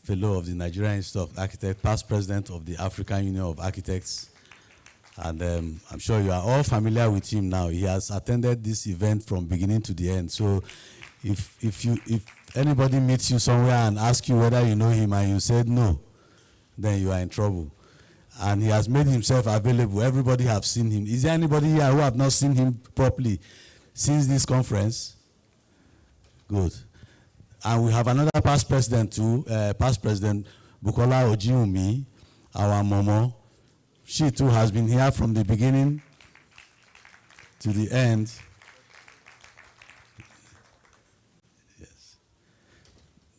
fellow of the Nigerian Institute of Architects, past president of the African Union of Architects. And I'm sure you are all familiar with him now. He has attended this event from beginning to the end. So if anybody meets you somewhere and asks you whether you know him and you said no, then you are in trouble. And he has made himself available. Everybody have seen him. Is there anybody here who have not seen him properly since this conference? Good. And we have another past president too, past president Bukola Ojiumi, our Momo. She too has been here from the beginning to the end. Yes.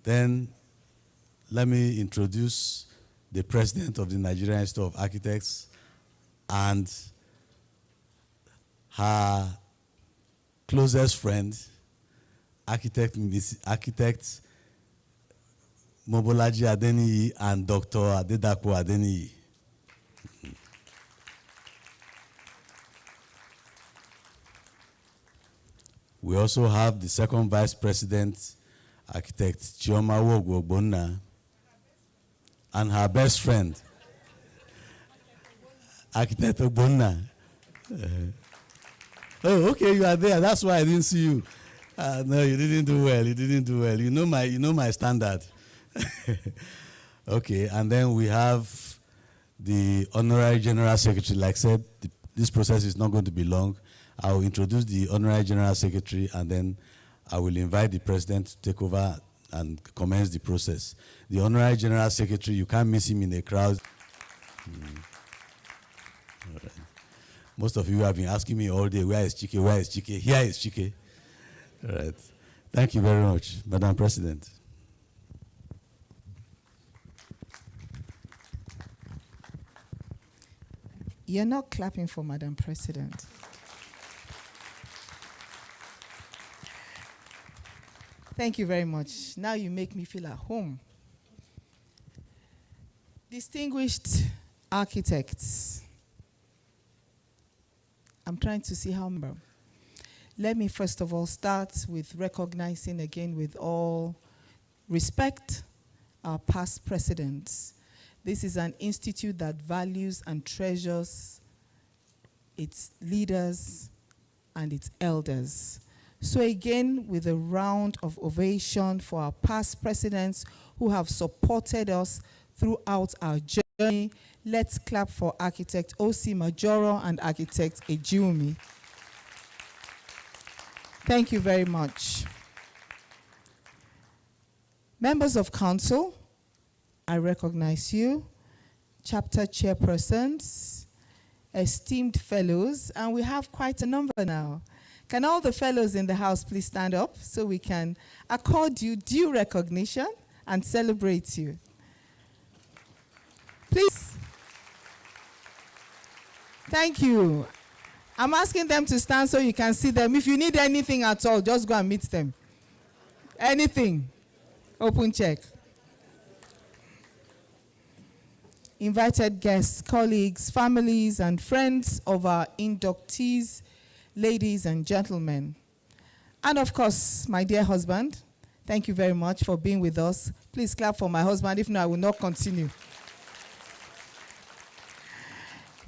Then let me introduce the president of the Nigerian Institute of Architects and her closest friend, architect Mobolaji Adeniyi and Dr. Adedapo Adeniyi. We also have the second vice president, architect Chioma Wogbonna, and her best friend, architect Ogbonna. Oh, okay, you are there. That's why I didn't see you. No, you didn't do well. You didn't do well. You know my standard. Okay, and then we have the honorary general secretary. Like I said, this process is not going to be long. I will introduce the honorary general secretary, and then I will invite the president to take over and commence the process. The honorary general secretary, you can't miss him in a crowd. All right. Most of you have been asking me all day, where is Chike? Where is Chike? Here is Chike. All right. Thank you very much, Madam President. You're not clapping for Madam President. Thank you very much. Now you make me feel at home. Distinguished architects, I'm trying to see how many. Let me first of all start with recognizing again with all respect our past presidents. This is an institute that values and treasures its leaders and its elders. So again, with a round of ovation for our past presidents who have supported us throughout our journey, let's clap for Architect O.C. Majoro and Architect Ejiumi. Thank you very much. Members of council, I recognize you, chapter chairpersons, esteemed fellows, and we have quite a number now. Can all the fellows in the house please stand up so we can accord you due recognition and celebrate you? Please. Thank you. I'm asking them to stand so you can see them. If you need anything at all, just go and meet them. Anything. Open check. Invited guests, colleagues, families, and friends of our inductees, ladies and gentlemen. And of course, my dear husband, thank you very much for being with us. Please clap for my husband. If not, I will not continue.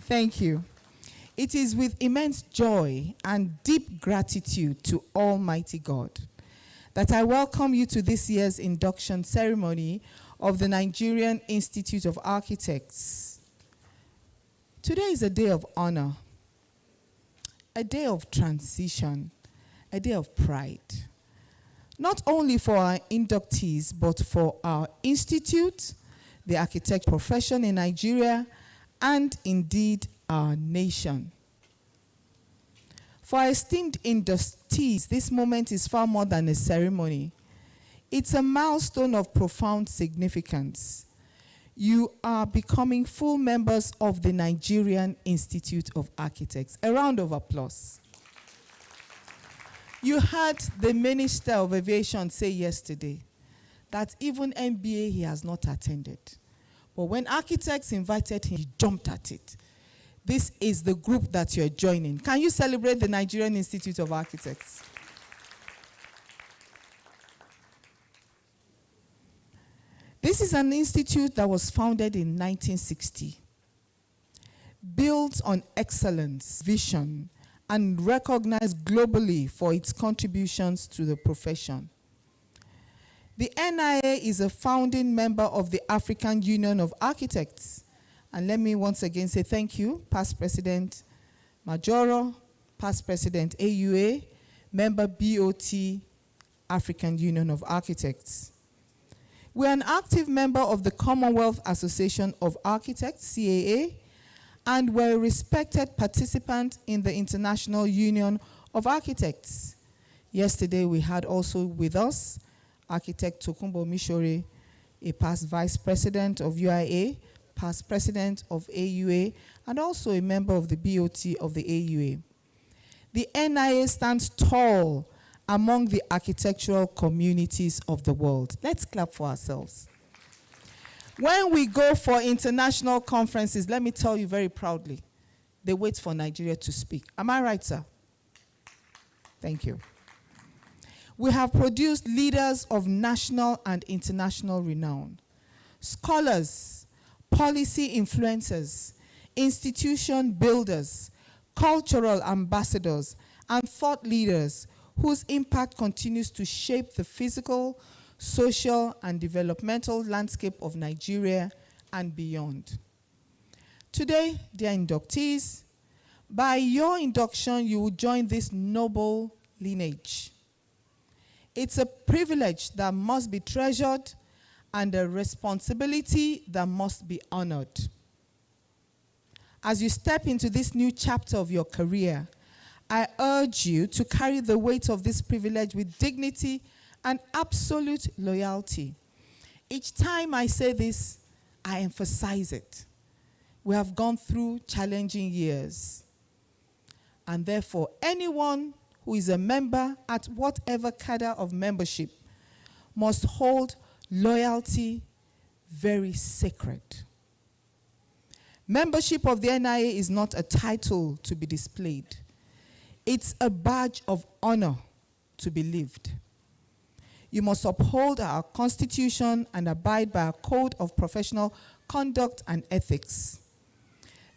Thank you. It is with immense joy and deep gratitude to Almighty God that I welcome you to this year's induction ceremony of the Nigerian Institute of Architects. Today is a day of honor, a day of transition, a day of pride, not only for our inductees, but for our institute, the architect profession in Nigeria, and indeed our nation. For our esteemed inductees, this moment is far more than a ceremony. It's a milestone of profound significance. You are becoming full members of the Nigerian Institute of Architects. A round of applause. You heard the Minister of Aviation say yesterday that even MBA he has not attended. But when architects invited him, he jumped at it. This is the group that you're joining. Can you celebrate the Nigerian Institute of Architects? This is an institute that was founded in 1960, built on excellence, vision, and recognized globally for its contributions to the profession. The NIA is a founding member of the African Union of Architects. And let me once again say thank you, past President Majoro, past President AUA, member BOT, African Union of Architects. We're an active member of the Commonwealth Association of Architects, CAA, and we're a respected participant in the International Union of Architects. Yesterday, we had also with us Architect Tokunbo Mishore, a past Vice President of UIA, past President of AUA, and also a member of the BOT of the AUA. The NIA stands tall among the architectural communities of the world. Let's clap for ourselves. When we go for international conferences, let me tell you very proudly, they wait for Nigeria to speak. Am I right, sir? Thank you. We have produced leaders of national and international renown, scholars, policy influencers, institution builders, cultural ambassadors, and thought leaders whose impact continues to shape the physical, social, and developmental landscape of Nigeria and beyond. Today, dear inductees, by your induction, you will join this noble lineage. It's a privilege that must be treasured and a responsibility that must be honored. As you step into this new chapter of your career, I urge you to carry the weight of this privilege with dignity and absolute loyalty. Each time I say this, I emphasize it. We have gone through challenging years. And therefore, anyone who is a member at whatever cadre of membership must hold loyalty very sacred. Membership of the NIA is not a title to be displayed. It's a badge of honor to be lived. You must uphold our Constitution and abide by our Code of Professional Conduct and Ethics.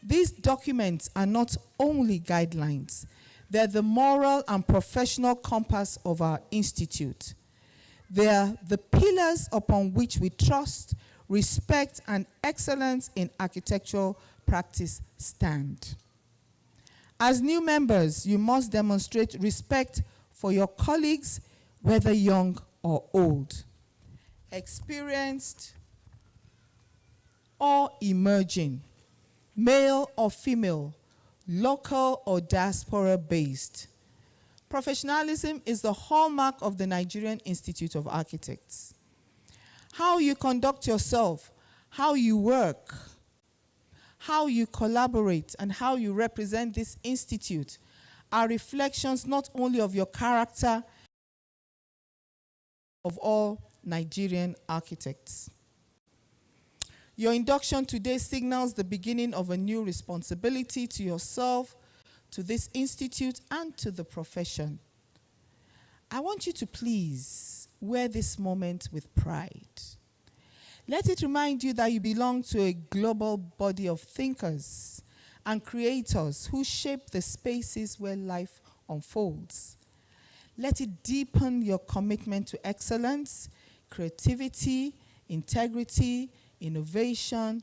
These documents are not only guidelines, they're the moral and professional compass of our institute. They are the pillars upon which we trust, respect, and excellence in architectural practice stand. As new members, you must demonstrate respect for your colleagues, whether young or old, experienced or emerging, male or female, local or diaspora-based. Professionalism is the hallmark of the Nigerian Institute of Architects. How you conduct yourself, how you work, how you collaborate, and how you represent this institute are reflections not only of your character, of all Nigerian architects. Your induction today signals the beginning of a new responsibility to yourself, to this institute, and to the profession. I want you to please wear this moment with pride. Let it remind you that you belong to a global body of thinkers and creators who shape the spaces where life unfolds. Let it deepen your commitment to excellence, creativity, integrity, innovation,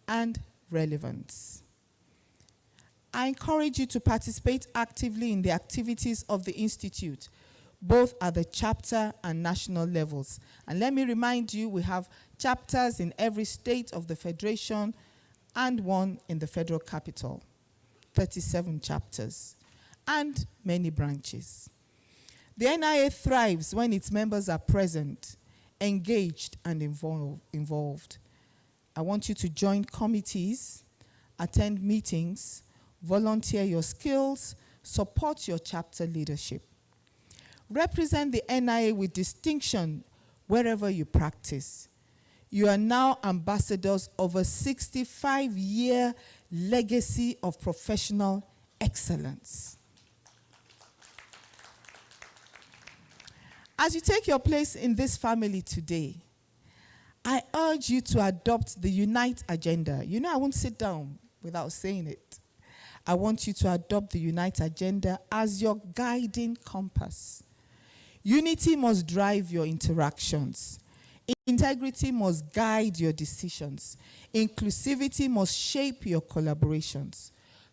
and relevance. I encourage you to participate actively in the activities of the Institute, both at the chapter and national levels. And let me remind you, we have chapters in every state of the Federation and one in the Federal Capital, 37 chapters, and many branches. The NIA thrives when its members are present, engaged, and involved. I want you to join committees, attend meetings, volunteer your skills, support your chapter leadership. Represent the NIA with distinction wherever you practice. You are now ambassadors of a 65-year legacy of professional excellence. As you take your place in this family today, I urge you to adopt the Unite agenda. You know, I won't sit down without saying it. I want you to adopt the Unite agenda as your guiding compass. Unity must drive your interactions. Integrity must guide your decisions. Inclusivity must shape your collaborations.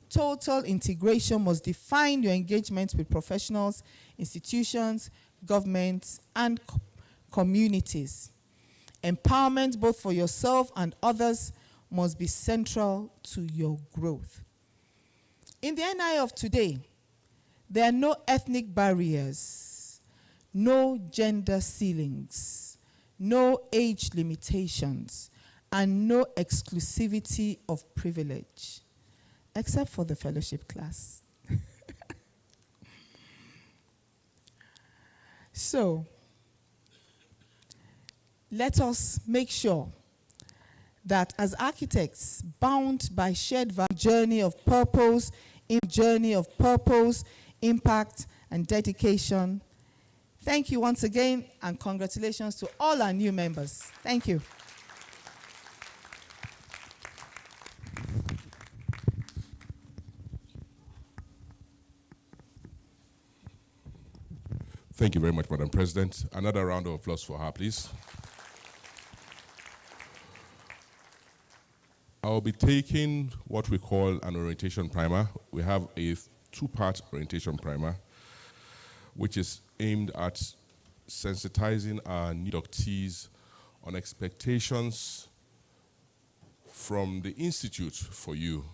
Total integration must define your engagement with professionals, institutions, governments, and communities. Empowerment, both for yourself and others, must be central to your growth. In the NI of today, there are no ethnic barriers, no gender ceilings, no age limitations, and no exclusivity of privilege, except for the fellowship class. So, let us make sure that as architects bound by shared journey of purpose, impact, and dedication. Thank you once again, and congratulations to all our new members. Thank you. Thank you very much, Madam President. Another round of applause for her, please. I'll be taking what we call an orientation primer. We have a two-part orientation primer, which is aimed at sensitizing our new inductees on expectations from the Institute for you,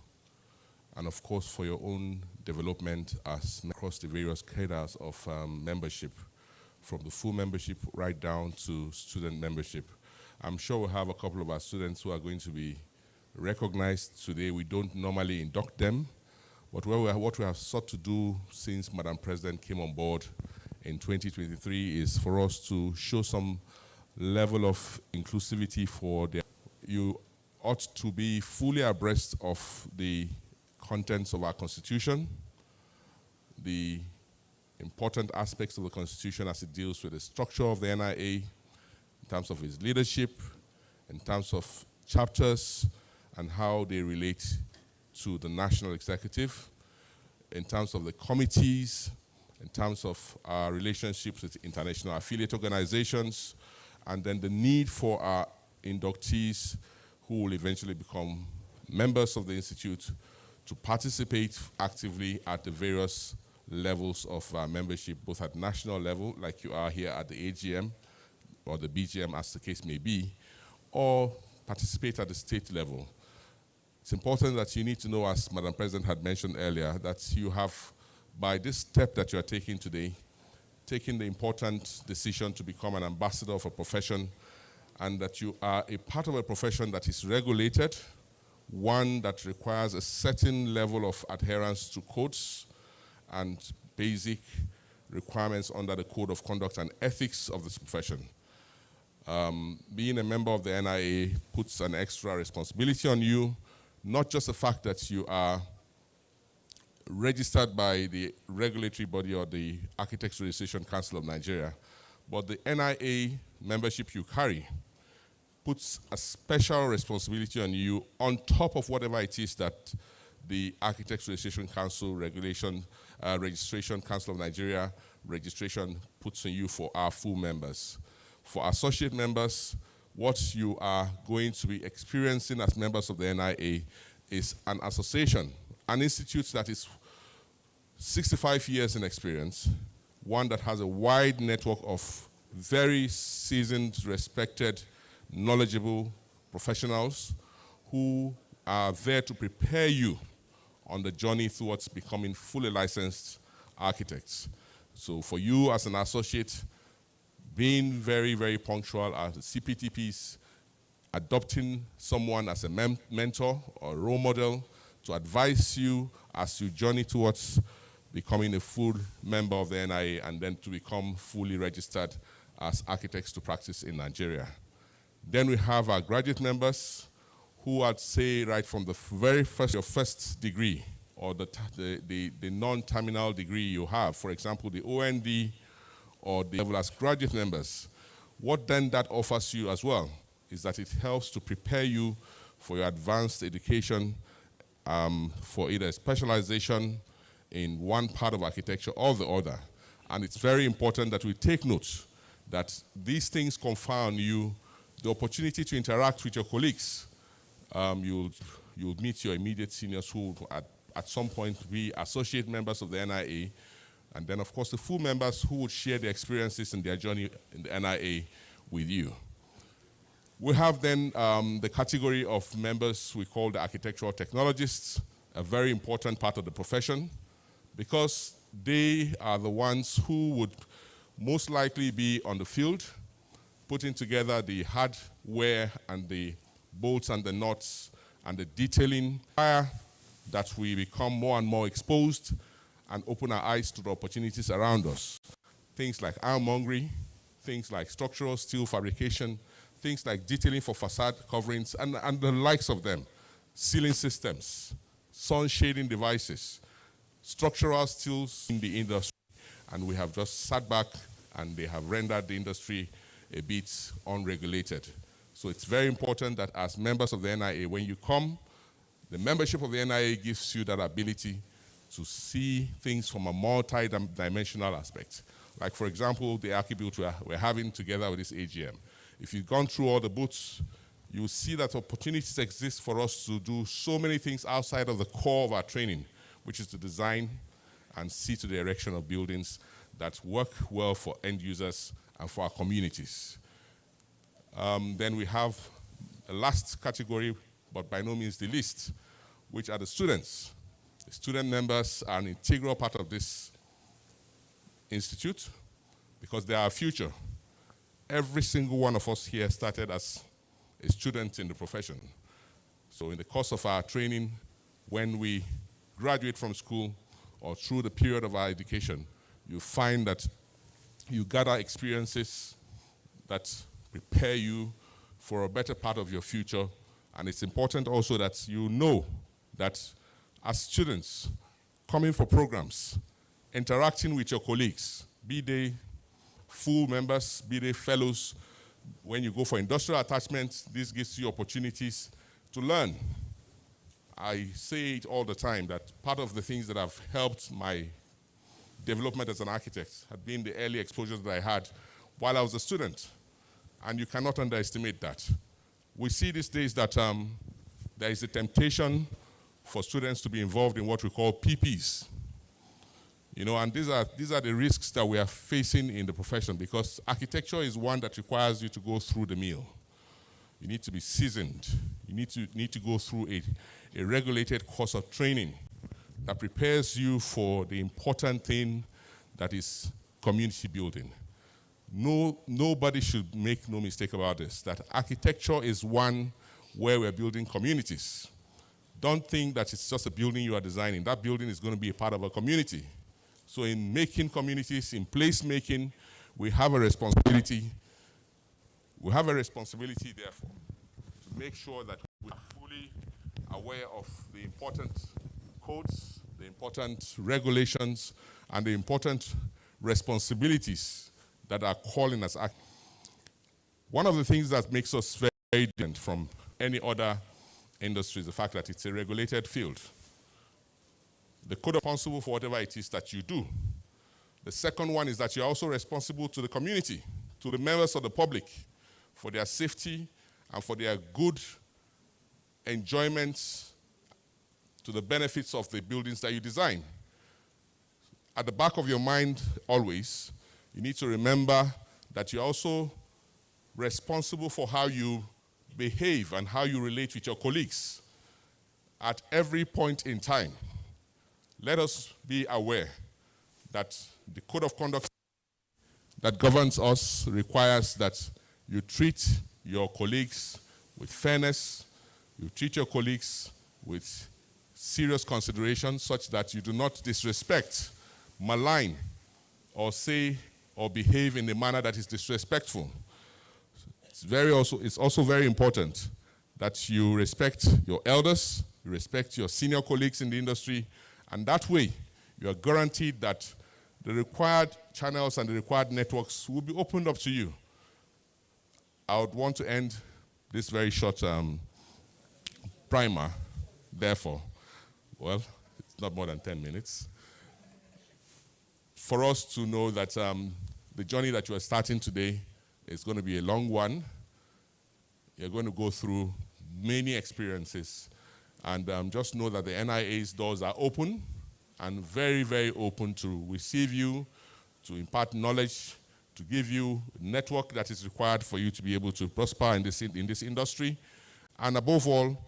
and of course for your own development across the various cadres of membership, from the full membership right down to student membership. I'm sure we'll have a couple of our students who are going to be recognized today. We don't normally induct them, but what we have sought to do since Madam President came on board in 2023 is for us to show some level of inclusivity for them. You ought to be fully abreast of the contents of our Constitution, the important aspects of the Constitution as it deals with the structure of the NIA, in terms of its leadership, in terms of chapters, and how they relate to the national executive, in terms of the committees, in terms of our relationships with international affiliate organizations, and then the need for our inductees who will eventually become members of the Institute to participate actively at the various levels of membership, both at national level, like you are here at the AGM, or the BGM as the case may be, or participate at the state level. It's important that you need to know, as Madam President had mentioned earlier, that you have, by this step that you are taking today, taken the important decision to become an ambassador of a profession, and that you are a part of a profession that is regulated, one that requires a certain level of adherence to codes and basic requirements under the Code of Conduct and Ethics of this profession. Being a member of the NIA puts an extra responsibility on you, not just the fact that you are registered by the regulatory body or the Architects Registration Council of Nigeria, but the NIA membership you carry puts a special responsibility on you on top of whatever it is that the Architects Registration Council Registration Council of Nigeria registration puts on you for our full members. For associate members, what you are going to be experiencing as members of the NIA is an association, an institute that is 65 years in experience, one that has a wide network of very seasoned, respected, knowledgeable professionals who are there to prepare you on the journey towards becoming fully licensed architects. So for you as an associate, being very, very punctual at the CPTPs, adopting someone as a mentor or role model to advise you as you journey towards becoming a full member of the NIA, and then to become fully registered as architects to practice in Nigeria. Then we have our graduate members who, I'd say, right from the very first, your first degree, or the non-terminal degree you have, for example, the OND or the level as graduate members, what then that offers you as well is that it helps to prepare you for your advanced education, for either specialization in one part of architecture or the other. And it's very important that we take note that these things confer on you the opportunity to interact with your colleagues. You'll meet your immediate seniors who at some point be associate members of the NIA, and then of course the full members who would share their experiences in their journey in the NIA with you. We have then the category of members we call the architectural technologists, a very important part of the profession, because they are the ones who would most likely be on the field, putting together the hardware and the bolts and the nuts and the detailing, that we become more and more exposed and open our eyes to the opportunities around us. Things like ironmongery, things like structural steel fabrication, things like detailing for facade coverings, and the likes of them. Ceiling systems, sun shading devices, structural steels in the industry. And we have just sat back and they have rendered the industry a bit unregulated. So it's very important that as members of the NIA, when you come, the membership of the NIA gives you that ability to see things from a multi-dimensional aspect. Like, for example, the Archibuilt we're having together with this AGM. If you've gone through all the booths, you'll see that opportunities exist for us to do so many things outside of the core of our training, which is to design and see to the erection of buildings that work well for end users and for our communities. Then we have a last category, but by no means the least, which are the students. The student members are an integral part of this institute because they are our future. Every single one of us here started as a student in the profession. So in the course of our training, when we graduate from school or through the period of our education, you find that you gather experiences that prepare you for a better part of your future. And it's important also that you know that as students, coming for programs, interacting with your colleagues, be they full members, be they fellows, when you go for industrial attachments, this gives you opportunities to learn. I say it all the time that part of the things that have helped my development as an architect had been the early exposures that I had while I was a student. And you cannot underestimate that. We see these days that there is a temptation for students to be involved in what we call PPs. You know, and these are the risks that we are facing in the profession, because architecture is one that requires you to go through the mill. You need to be seasoned. You need to go through a regulated course of training that prepares you for the important thing that is community building. Nobody should make no mistake about this, that architecture is one where we're building communities. Don't think that it's just a building you are designing. That building is going to be a part of a community. So in making communities, in placemaking, we have a responsibility. We have a responsibility, therefore, to make sure that we're fully aware of the important codes, the important regulations, and the important responsibilities that are calling us. One of the things that makes us very different from any other industry is the fact that it's a regulated field. The code is responsible for whatever it is that you do. The second one is that you're also responsible to the community, to the members of the public, for their safety and for their good enjoyment to the benefits of the buildings that you design. At the back of your mind, always, you need to remember that you're also responsible for how you behave and how you relate with your colleagues at every point in time. Let us be aware that the code of conduct that governs us requires that you treat your colleagues with fairness, you treat your colleagues with serious consideration such that you do not disrespect, malign, or say or behave in a manner that is disrespectful. It's also very important that you respect your elders, you respect your senior colleagues in the industry, and that way you are guaranteed that the required channels and the required networks will be opened up to you. I would want to end this very short primer, therefore, well, it's not more than 10 minutes, for us to know that the journey that you are starting today is going to be a long one. You're going to go through many experiences. And just know that the NIA's doors are open and very, very open to receive you, to impart knowledge, to give you a network that is required for you to be able to prosper in this industry. And above all,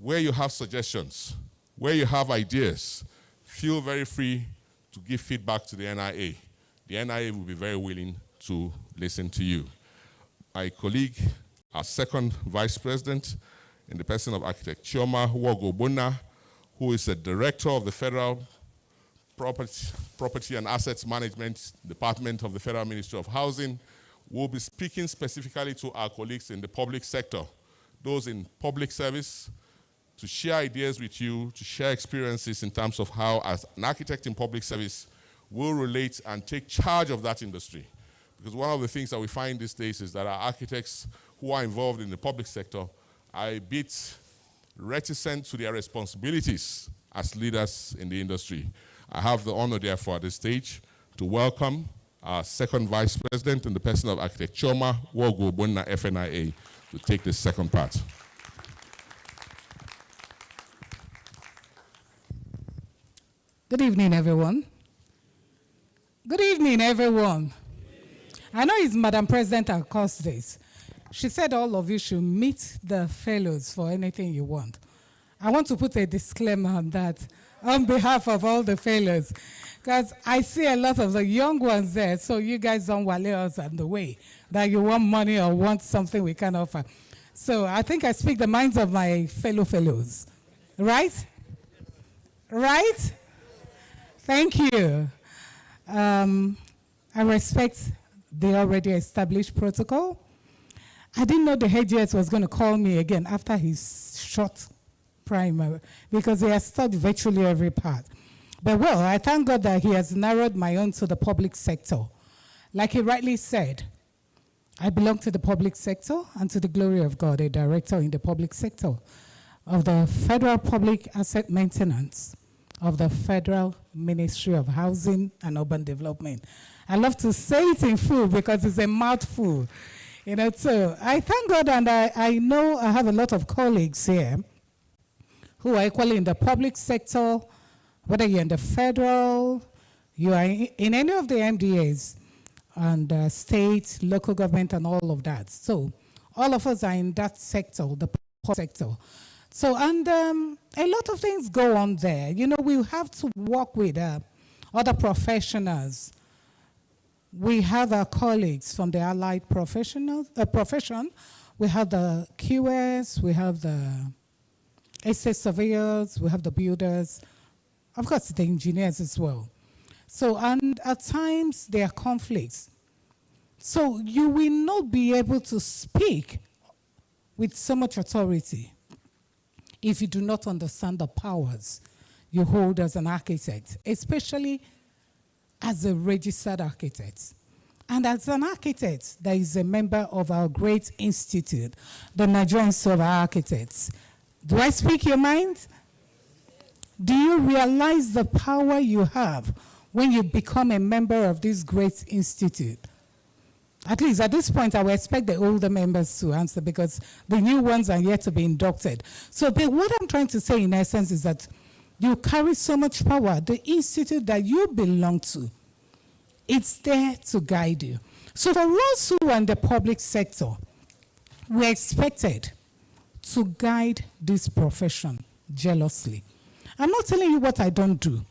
where you have suggestions, where you have ideas, feel very free to give feedback to the NIA. The NIA will be very willing to listen to you. My colleague, our second vice president, in the person of Architect Chioma Wogobona, who is the director of the Federal Property and Assets Management Department of the Federal Ministry of Housing, will be speaking specifically to our colleagues in the public sector, those in public service, to share ideas with you, to share experiences in terms of how, as an architect in public service, will relate and take charge of that industry. Because one of the things that we find these days is that our architects who are involved in the public sector are a bit reticent to their responsibilities as leaders in the industry. I have the honor, therefore, at this stage to welcome our second vice president in the person of Architect Chioma Wogobona, FNIA, to take the second part. Good evening, everyone. Good evening, everyone. I know it's Madam President at course days. She said all of you should meet the fellows for anything you want. I want to put a disclaimer on that on behalf of all the fellows, because I see a lot of the young ones there, so you guys don't wale us on the way that you want money or want something we can offer. So I think I speak the minds of my fellows, right? Right? Thank you. I respect the already established protocol. I didn't know the head was going to call me again after his short primer, because he has studied virtually every part. But well, I thank God that he has narrowed my own to the public sector. Like he rightly said, I belong to the public sector and to the glory of God, a director in the public sector of the Federal Public Asset Maintenance of the Federal Ministry of Housing and Urban Development. I love to say it in full because it's a mouthful. You know, so I thank God, and I know I have a lot of colleagues here who are equally in the public sector, whether you're in the federal, you are in any of the MDAs, and state, local government, and all of that. So all of us are in that sector, the public sector. So, and a lot of things go on there. You know, we have to work with other professionals. We have our colleagues from the allied profession. We have the QS, we have the estate surveyors, we have the builders, of course the engineers as well. So, and at times there are conflicts. So you will not be able to speak with so much authority if you do not understand the powers you hold as an architect, especially as a registered architect. And as an architect that is a member of our great institute, the Nigerian Institute of Architects. Do I speak your mind? Do you realize the power you have when you become a member of this great institute? At least at this point, I will expect the older members to answer because the new ones are yet to be inducted. So what I'm trying to say in essence is that you carry so much power. The institute that you belong to, it's there to guide you. So for us who are in the public sector, we're expected to guide this profession jealously. I'm not telling you what I don't do.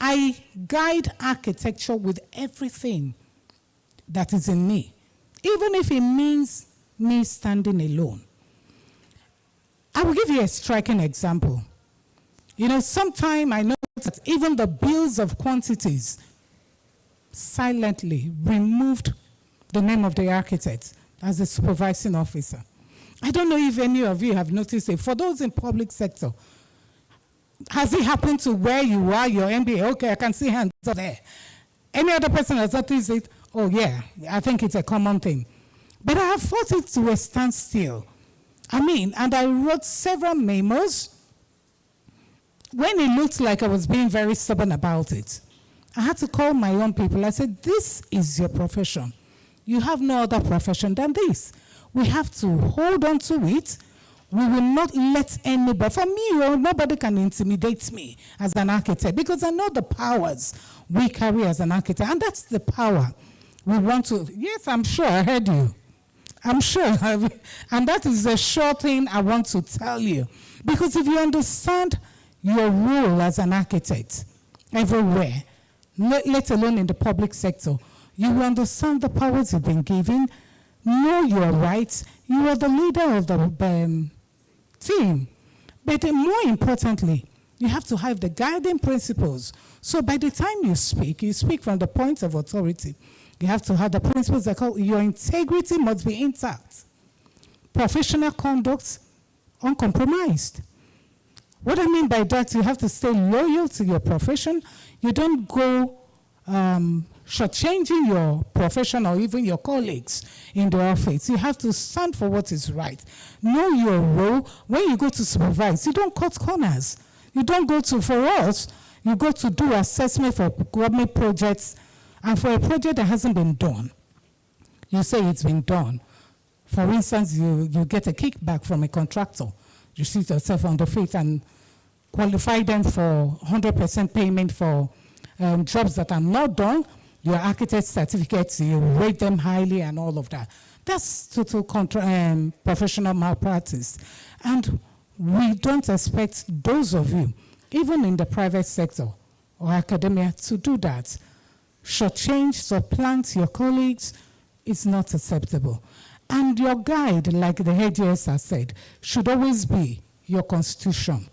I guide architecture with everything that is in me, even if it means me standing alone. I will give you a striking example. You know, sometime I know that even the bills of quantities silently removed the name of the architect as the supervising officer. I don't know if any of you have noticed it. For those in public sector, has it happened to where you are, your MBA? Okay, I can see hands up there. Any other person has noticed it? Oh yeah, I think it's a common thing. But I have fought it to a standstill And I wrote several memos. When it looked like I was being very stubborn about it, I had to call my own people. I said, this is your profession. You have no other profession than this. We have to hold on to it. We will not let anybody, for me, nobody can intimidate me as an architect because I know the powers we carry as an architect. And that's the power we want to, yes, I'm sure I heard you. I'm sure. And that is a sure thing I want to tell you. Because if you understand your role as an architect everywhere, let alone in the public sector, you will understand the powers you've been given, know your rights. You are the leader of the team. But more importantly, you have to have the guiding principles. So by the time you speak from the point of authority. You have to have the principles that call your integrity must be intact. Professional conduct, uncompromised. What I mean by that, you have to stay loyal to your profession. You don't go shortchanging your profession or even your colleagues in the office. You have to stand for what is right. Know your role. When you go to supervise, you don't cut corners. You don't go to, for us, you go to do assessment for government projects, and for a project that hasn't been done, you say it's been done. For instance, you get a kickback from a contractor. You sit yourself on the feet and qualify them for 100% payment for jobs that are not done. Your architect certificates, you rate them highly and all of that. That's total professional malpractice. And we don't expect those of you, even in the private sector or academia, to do that. Shortchange, supplant your colleagues is not acceptable. And your guide, like the headgears has said, should always be your constitution.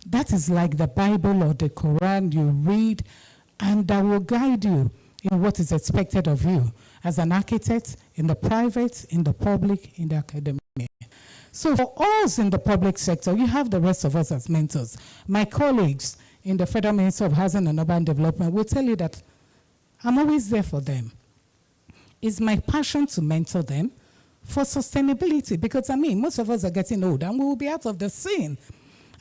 That is like the Bible or the Quran you read, and that will guide you in what is expected of you as an architect, in the private, in the public, in the academia. So for us in the public sector, you have the rest of us as mentors. My colleagues in the Federal Ministry of Housing and Urban Development will tell you that I'm always there for them. It's my passion to mentor them for sustainability because, most of us are getting old and we will be out of the scene.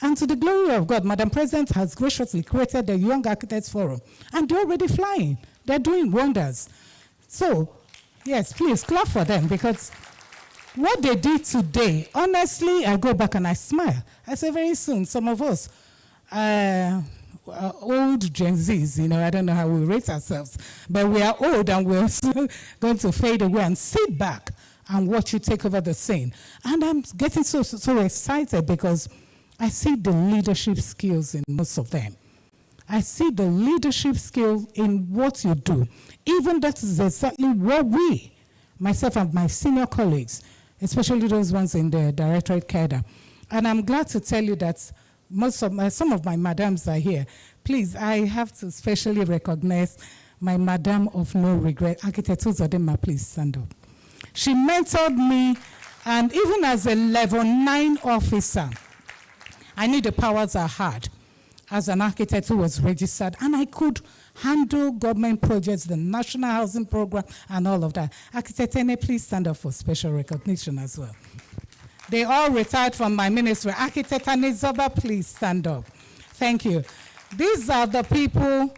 And to the glory of God, Madam President has graciously created the Young Architects Forum, and they're already flying. They're doing wonders. So, yes, please clap for them because what they did today, honestly, I go back and I smile. I say very soon, some of us, old Gen Zs, I don't know how we rate ourselves, but we are old and we're soon going to fade away and sit back and watch you take over the scene. And I'm getting so excited because I see the leadership skills in most of them. I see the leadership skill in what you do. Even that is exactly what we, myself and my senior colleagues, especially those ones in the directorate cadre. And I'm glad to tell you that some of my madams are here. Please, I have to specially recognize my madam of no regret, Architect Uzodinma, please stand up. She mentored me, and even as a level 9 officer, I knew the powers I had as an architect who was registered, and I could handle government projects, the National Housing Program, and all of that. Architect Ene, please stand up for special recognition as well. They all retired from my ministry. Architect Anizoba, please stand up. Thank you. These are the people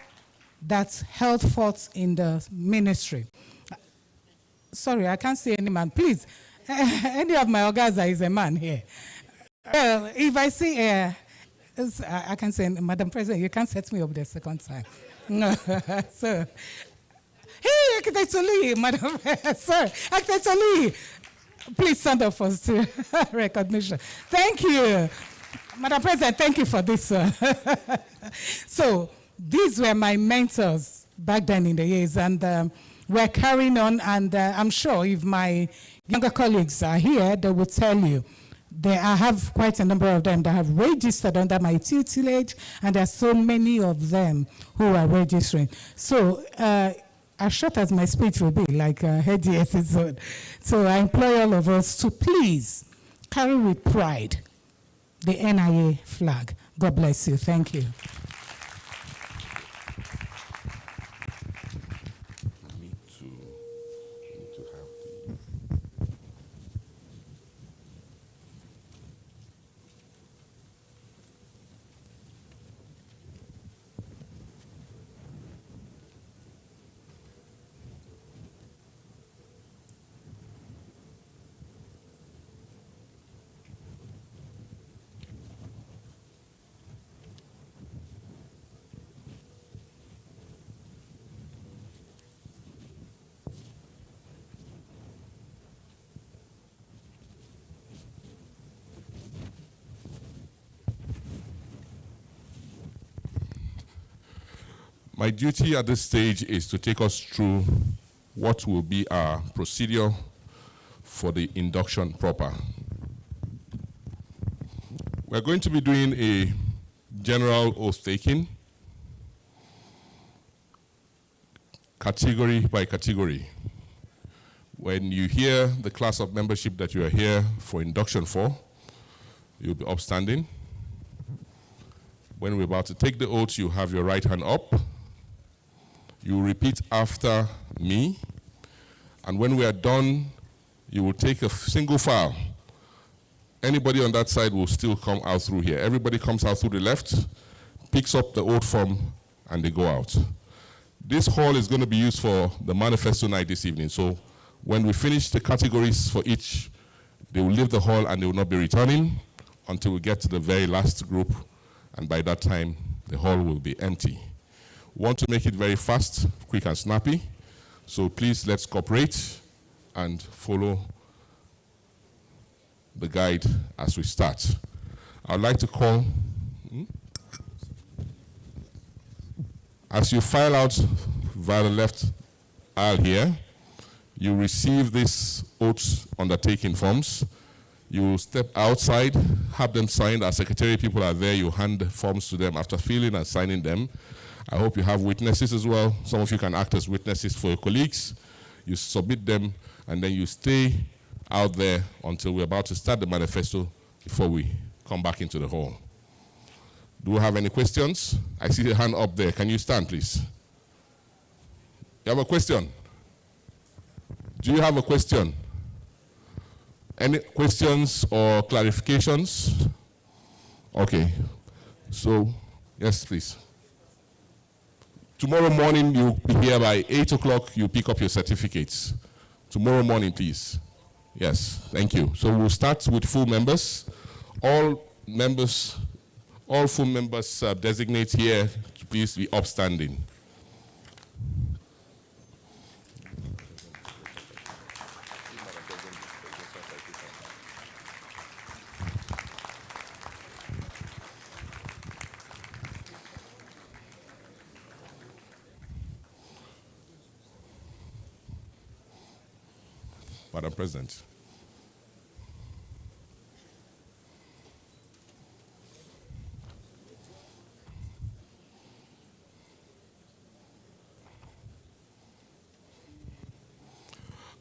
that held forth in the ministry. Sorry, I can't see any man. Please, any of my orgaza is a man here. If I see, I can say, Madam President, you can't set me up the second time. No, so, hey, Architect Oli, Madam, sorry, Architect Oli. Please stand up for recognition. Thank you. Madam President, thank you for this. So these were my mentors back then in the years, and we're carrying on, and I'm sure if my younger colleagues are here, they will tell you. I have quite a number of them that have registered under my tutelage, and there are so many of them who are registering. So as short as my speech will be, like Heady episode. So I implore all of us to please carry with pride the NIA flag. God bless you. Thank you. Need to have My duty at this stage is to take us through what will be our procedure for the induction proper. We're going to be doing a general oath taking, category by category. When you hear the class of membership that you are here for induction for, you'll be upstanding. When we're about to take the oath, you have your right hand up. You repeat after me. And when we are done, you will take a single file. Anybody on that side will still come out through here. Everybody comes out through the left, picks up the oath form, and they go out. This hall is going to be used for the manifesto night this evening. So when we finish the categories for each, they will leave the hall and they will not be returning until we get to the very last group. And by that time, the hall will be empty. We want to make it very fast, quick and snappy. So please, let's cooperate and follow the guide as we start. I'd like to call, as you file out via the left aisle here, you receive these oath undertaking forms. You step outside, have them signed. Our secretary people are there. You hand the forms to them after filling and signing them. I hope you have witnesses as well. Some of you can act as witnesses for your colleagues. You submit them, and then you stay out there until we're about to start the manifesto before we come back into the hall. Do we have any questions? I see the hand up there. Can you stand, please? You have a question? Do you have a question? Any questions or clarifications? Okay. So, yes, please. Tomorrow morning, you'll be here by 8 o'clock. You pick up your certificates. Tomorrow morning, please. Yes, thank you. So we'll start with full members. All full members designate here to please be upstanding. Madam President.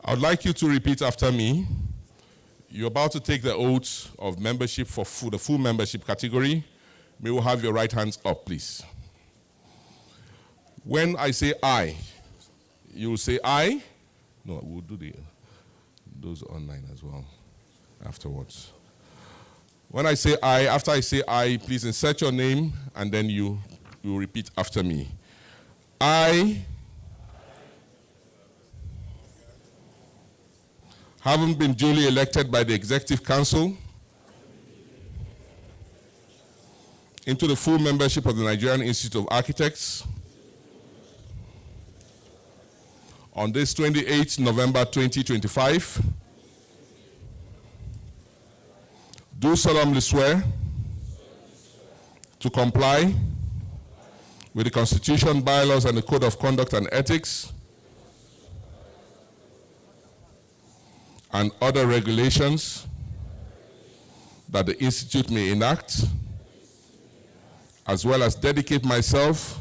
I would like you to repeat after me. You're about to take the oath of membership for the full membership category. May we have your right hands up, please. When I say I, you will say I. No, we'll do those online as well afterwards. When I say I, after I say I, please insert your name and then you repeat after me. I, having been duly elected by the Executive Council into the full membership of the Nigerian Institute of Architects on this 28th November 2025, do solemnly swear to comply with the Constitution, bylaws, and the Code of Conduct and Ethics and other regulations that the Institute may enact, as well as dedicate myself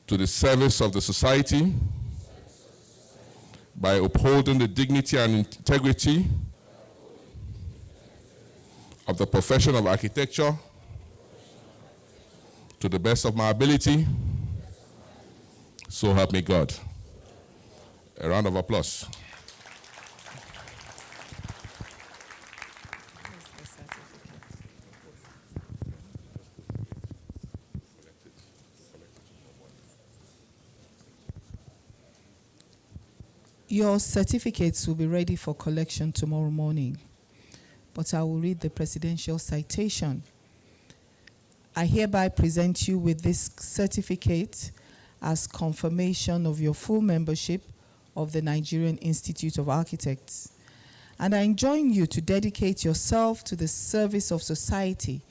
to the service of the society by upholding the dignity and integrity of the profession of architecture to the best of my ability. So help me God. A round of applause. Your certificates will be ready for collection tomorrow morning, but I will read the presidential citation. I hereby present you with this certificate as confirmation of your full membership of the Nigerian Institute of Architects, and I enjoin you to dedicate yourself to the service of society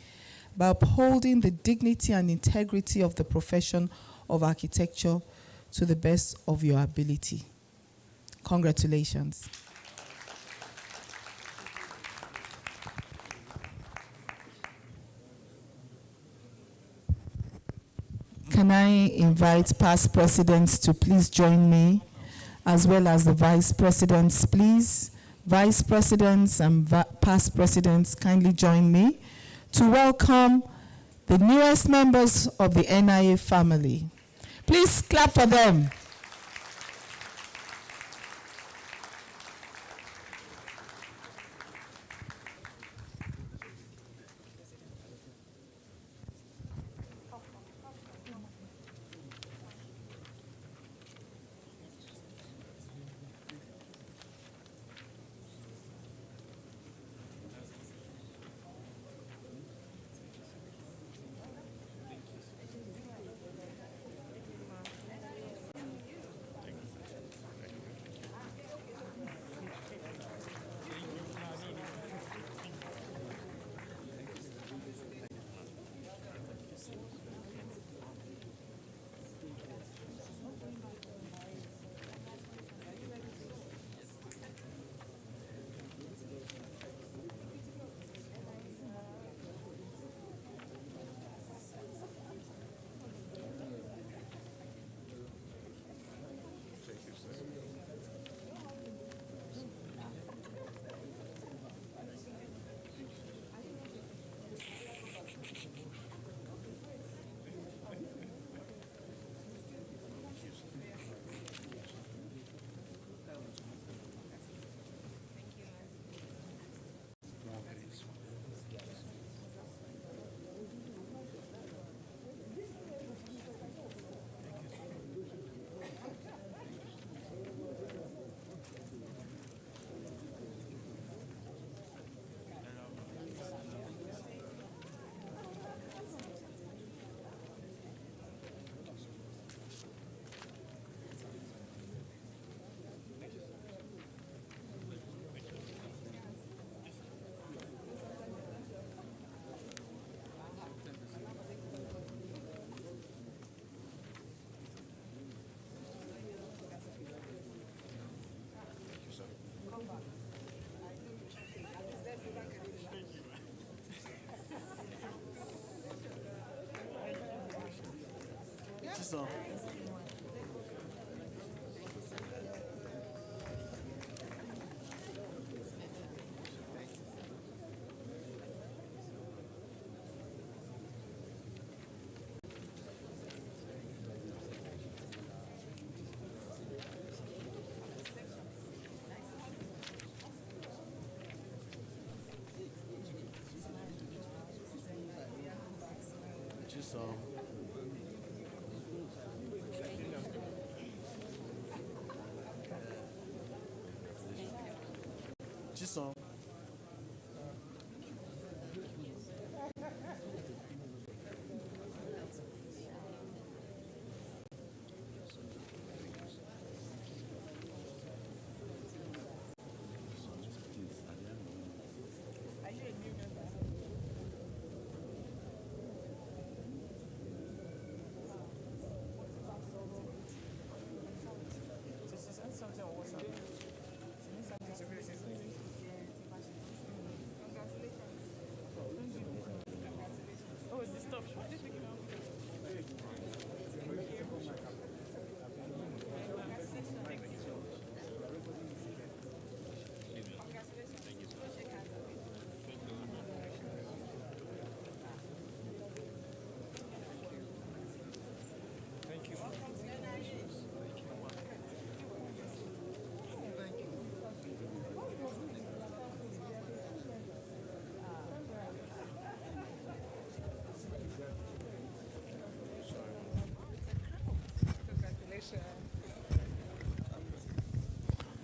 by upholding the dignity and integrity of the profession of architecture to the best of your ability. Congratulations. Can I invite past presidents to please join me, as well as the vice presidents, please. Vice presidents and past presidents, kindly join me to welcome the newest members of the NIA family. Please clap for them. So. So.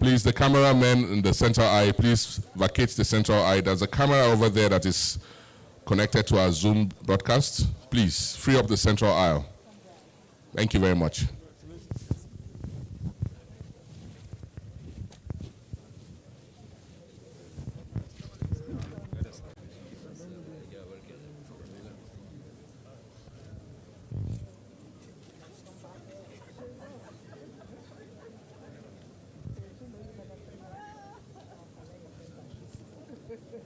Please, the cameraman in the central aisle, please vacate the central aisle. There's a camera over there that is connected to our Zoom broadcast. Please, free up the central aisle. Thank you very much. Welcome.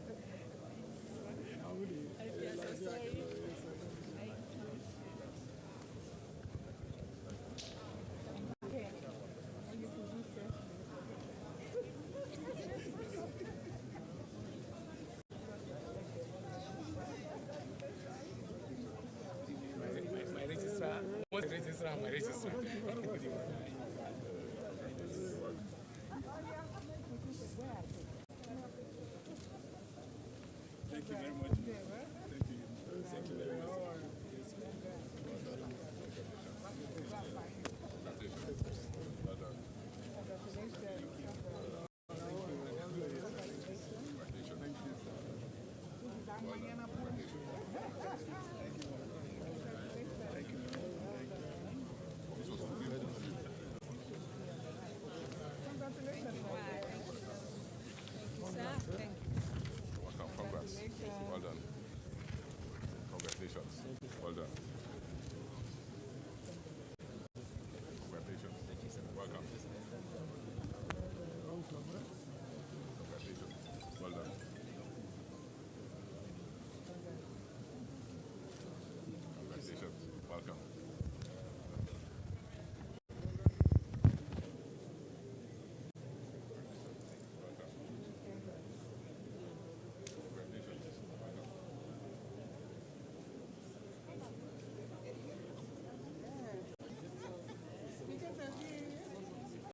Congrats. Well done. Congratulations. Well done. Congratulations. Welcome. Congratulations. Well done. Congratulations. Welcome.